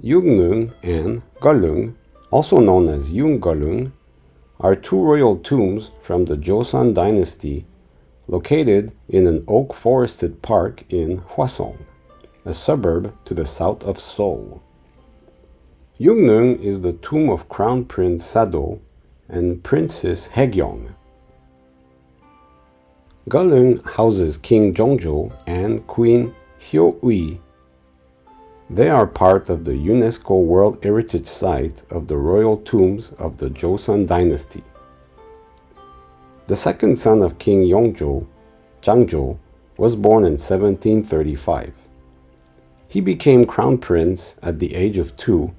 Yungneung and Geolleung, also known as Yunggeolleung, are two royal tombs from the Joseon Dynasty located in an oak-forested park in Hwaseong, a suburb to the south of Seoul. Yungneung is the tomb of Crown Prince Sado and Princess Hyegyeong. Geolleung houses King Jeongjo and Queen Hyoui. They are part of the UNESCO World Heritage Site of the royal tombs of the Joseon Dynasty. The second son of King Jeongjo, Jeongjo, was born in 1735. He became crown prince at the age of 2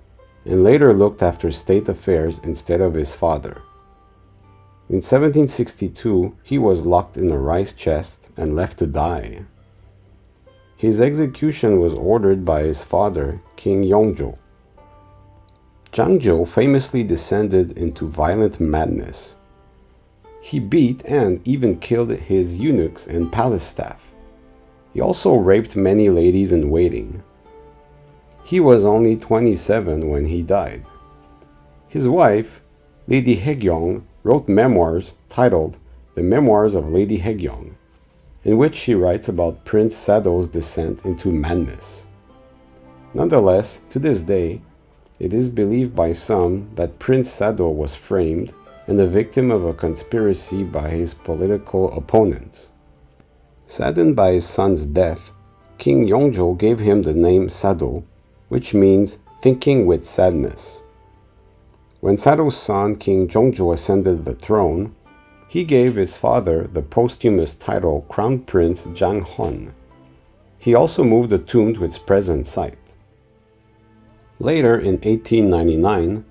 and later looked after state affairs instead of his father. In 1762, he was locked in a rice chest and left to die. His execution was ordered by his father, King Jeongjo. Jeongjo famously descended into violent madness. He beat and even killed his eunuchs and palace staff. He also raped many ladies in waiting. He was only 27 when he died. His wife, Lady Hyegyeong, wrote memoirs titled The Memoirs of Lady Hyegyeong, in which she writes about Prince Sado's descent into madness. Nonetheless, to this day, it is believed by some that Prince Sado was framed and the victim of a conspiracy by his political opponents. Saddened by his son's death, King Jeongjo gave him the name Sado, which means thinking with sadness. When Sado's son King Jeongjo ascended the throne, he gave his father the posthumous title Crown Prince Jang-hon. He also moved the tomb to its present site. Later, in 1899,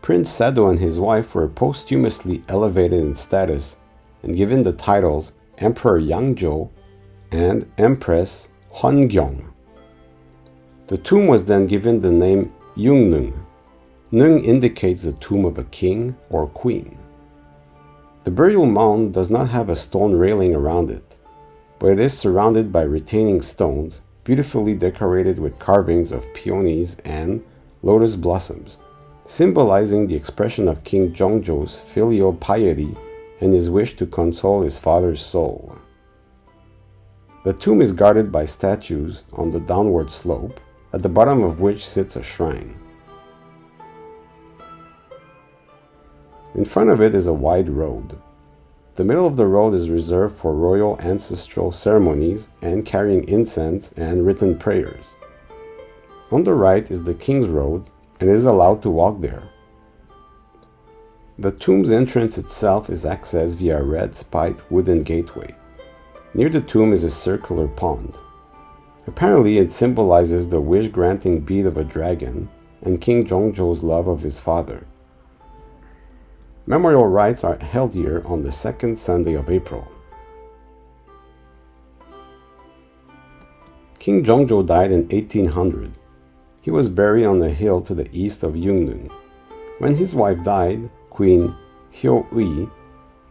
Prince Sado and his wife were posthumously elevated in status and given the titles Emperor Yangjo and Empress Hyeongeong. The tomb was then given the name Yungneung. Neung indicates the tomb of a king or queen. The burial mound does not have a stone railing around it, but it is surrounded by retaining stones, beautifully decorated with carvings of peonies and lotus blossoms, symbolizing the expression of King Jeongjo's filial piety and his wish to console his father's soul. The tomb is guarded by statues on the downward slope, at the bottom of which sits a shrine. In front of it is a wide road. The middle of the road is reserved for royal ancestral ceremonies and carrying incense and written prayers. On the right is the King's Road and is allowed to walk there. The tomb's entrance itself is accessed via a red spiked wooden gateway. Near the tomb is a circular pond. Apparently it symbolizes the wish-granting bead of a dragon and King Jeongjo's love of his father. Memorial rites are held here on the second Sunday of April. King Jeongjo died in 1800. He was buried on a hill to the east of Yungneung. When his wife died, Queen Hyoui,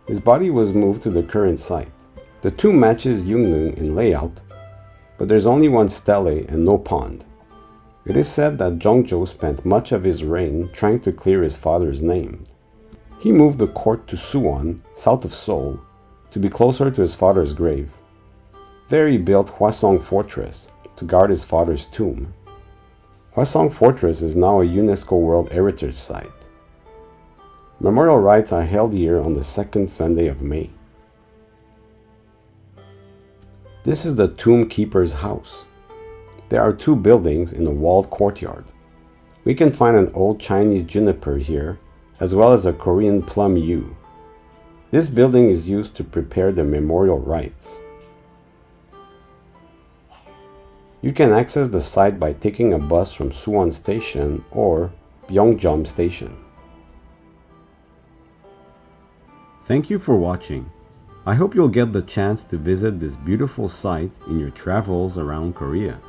his body was moved to the current site. The tomb matches Yungneung in layout, but there's only one stele and no pond. It is said that Jeongjo spent much of his reign trying to clear his father's name. He moved the court to Suwon, south of Seoul, to be closer to his father's grave. There he built Hwaseong Fortress to guard his father's tomb. Hwaseong Fortress is now a UNESCO World Heritage Site. Memorial rites are held here on the second Sunday of May. This is the tomb keeper's house. There are two buildings in a walled courtyard. We can find an old Chinese juniper here, as well as a Korean plum yew. This building is used to prepare the memorial rites. You can access the site by taking a bus from Suwon Station or Byongjom Station. Thank you for watching. I hope you'll get the chance to visit this beautiful site in your travels around Korea.